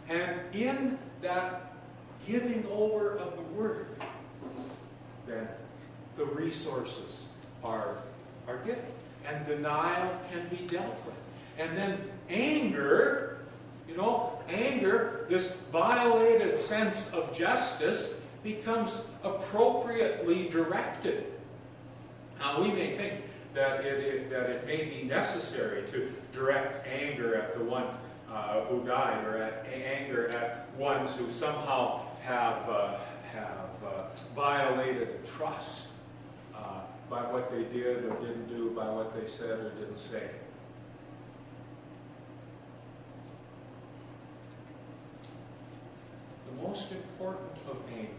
And in that giving over of the word, then the resources are given. And denial can be dealt with. And then anger, anger, this violated sense of justice, becomes appropriately directed. Now, we may think that it may be necessary to direct anger at the one who died, or at anger at ones who somehow have violated a trust by what they did or didn't do, by what they said or didn't say. The most important of angers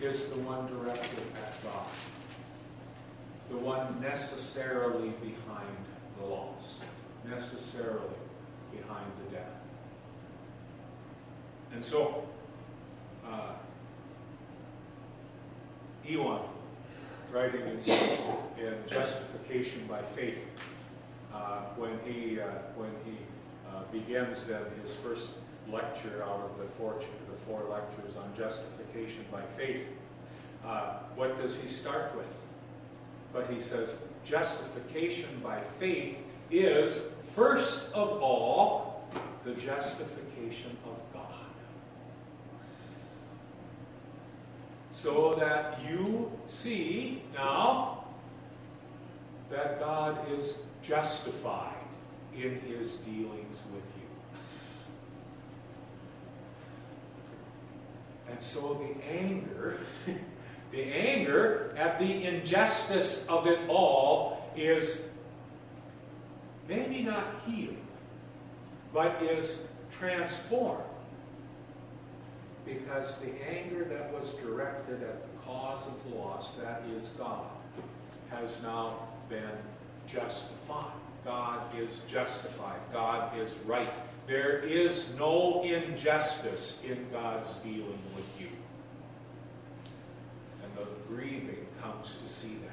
is the one directed at God, the one necessarily behind the loss, necessarily behind the death. And so, Ewan, writing in Justification by Faith, when he begins then his first lecture out of the four lectures on justification by faith, what does he start with? But he says, justification by faith is, first of all, the justification of God. So that you see now that God is justified in his dealings with you. And so the anger at the injustice of it all is maybe not healed, but is transformed. Because the anger that was directed at the cause of the loss, that is God, has now been justified. God is justified. God is right. There is no injustice in God's dealing with you. And the grieving comes to see that.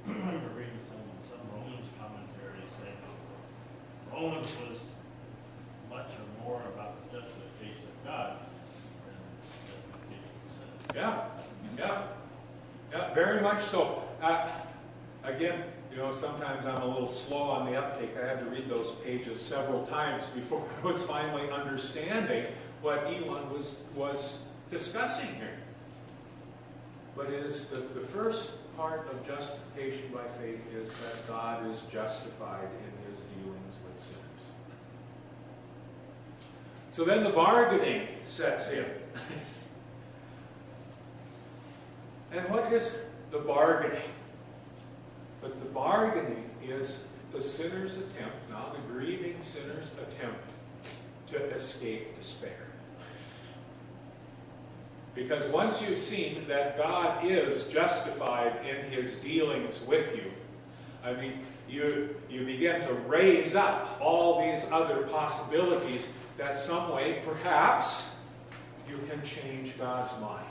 I remember reading some Romans commentary saying Romans was much or more about the justification of God than the justification of sin. Yeah, very much so. Again, sometimes I'm a little slow on the uptake. I had to read those pages several times before I was finally understanding what Elon was discussing here. But it is the first part of justification by faith is that God is justified in his dealings with sinners. So then the bargaining sets in. And what is the bargaining? But the bargaining is the sinner's attempt, now the grieving sinner's attempt, to escape despair. Because once you've seen that God is justified in his dealings with you, I mean, you begin to raise up all these other possibilities that some way, perhaps, you can change God's mind.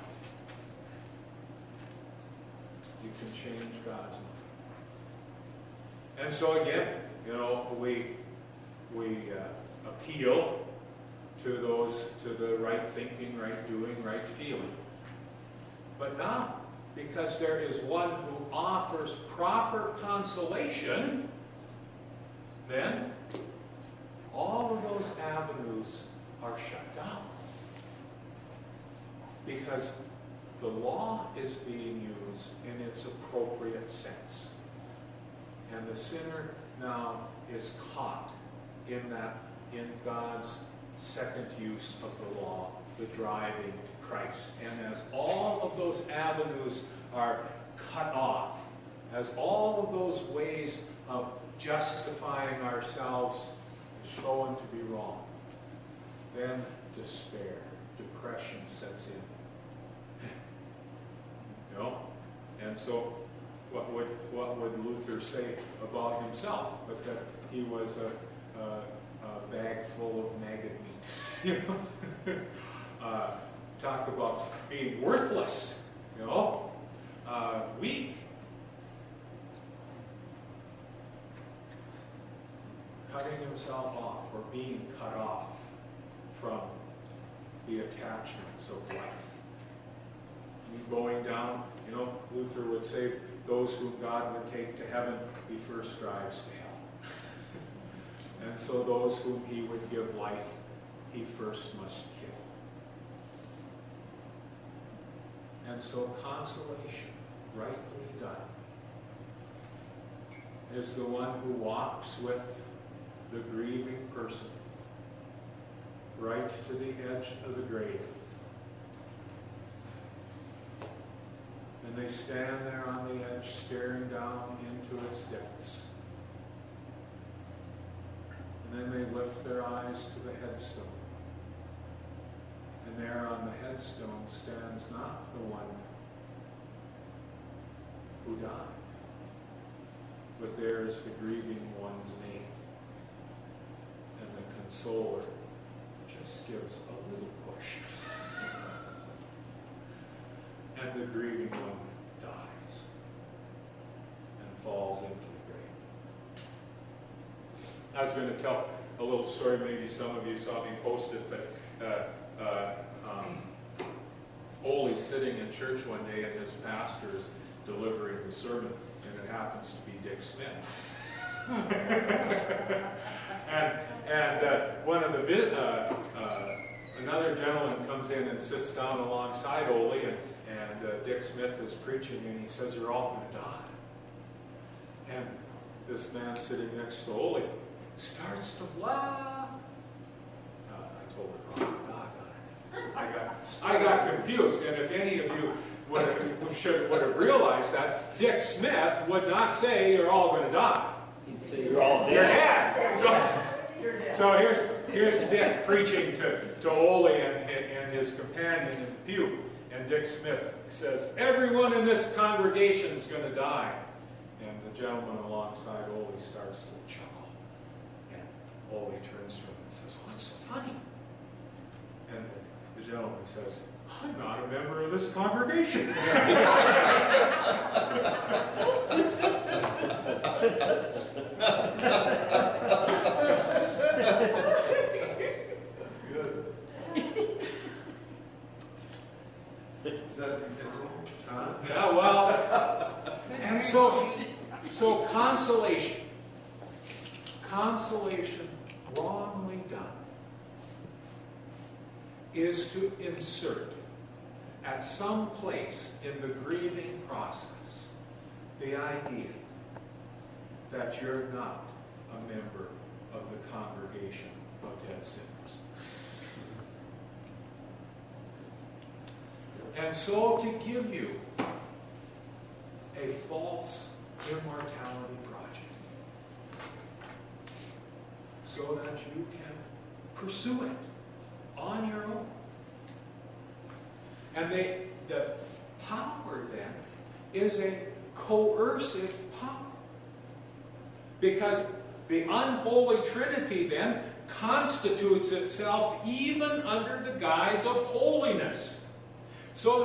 You can change God's mind. And so again, we appeal to the right thinking, right doing, right feeling. But now, because there is one who offers proper consolation, then all of those avenues are shut down. Because the law is being used in its appropriate sense. And the sinner now is caught in God's second use of the law, the driving to Christ. And as all of those avenues are cut off, as all of those ways of justifying ourselves is shown to be wrong, then despair, depression sets in. And so what would Luther say about himself? But that he was a bag full of maggot meat. Talk about being worthless. weak, cutting himself off or being cut off from the attachments of life. Going down, Luther would say, those whom God would take to heaven, he first drives to hell. And so those whom he would give life, he first must kill. And so consolation, rightly done, is the one who walks with the grieving person right to the edge of the grave. And they stand there on the edge, staring down into its depths. And then they lift their eyes to the headstone. And there on the headstone stands not the one who died, but there is the grieving one's name. And the consoler just gives a little push. And the grieving one dies and falls into the grave. I was going to tell a little story, maybe some of you saw me post it, that Ole's sitting in church one day and his pastor is delivering the sermon, and it happens to be Dick Smith. and one of the another gentleman comes in and sits down alongside Ole, and Dick Smith is preaching, and he says, "You're all going to die." And this man sitting next to Ole starts to laugh. I told her, "Oh, I got confused." And if any of you would have realized that, Dick Smith would not say, "You're all going to die." He'd say, "You're all dead." You're dead. So here's Dick preaching to Ole and his companion in the pew. And Dick Smith says, "Everyone in this congregation is going to die." And the gentleman alongside Ole starts to chuckle. And Ole turns to him and says, "What's so funny?" And the gentleman says, "I'm not a member of this congregation." Is that defensible? Yeah, well, and so consolation wrongly done is to insert at some place in the grieving process the idea that you're not a member of the congregation of dead sinners. And so to give you a false immortality project so that you can pursue it on your own. And the power then is a coercive power. Because the unholy Trinity then constitutes itself even under the guise of holiness. So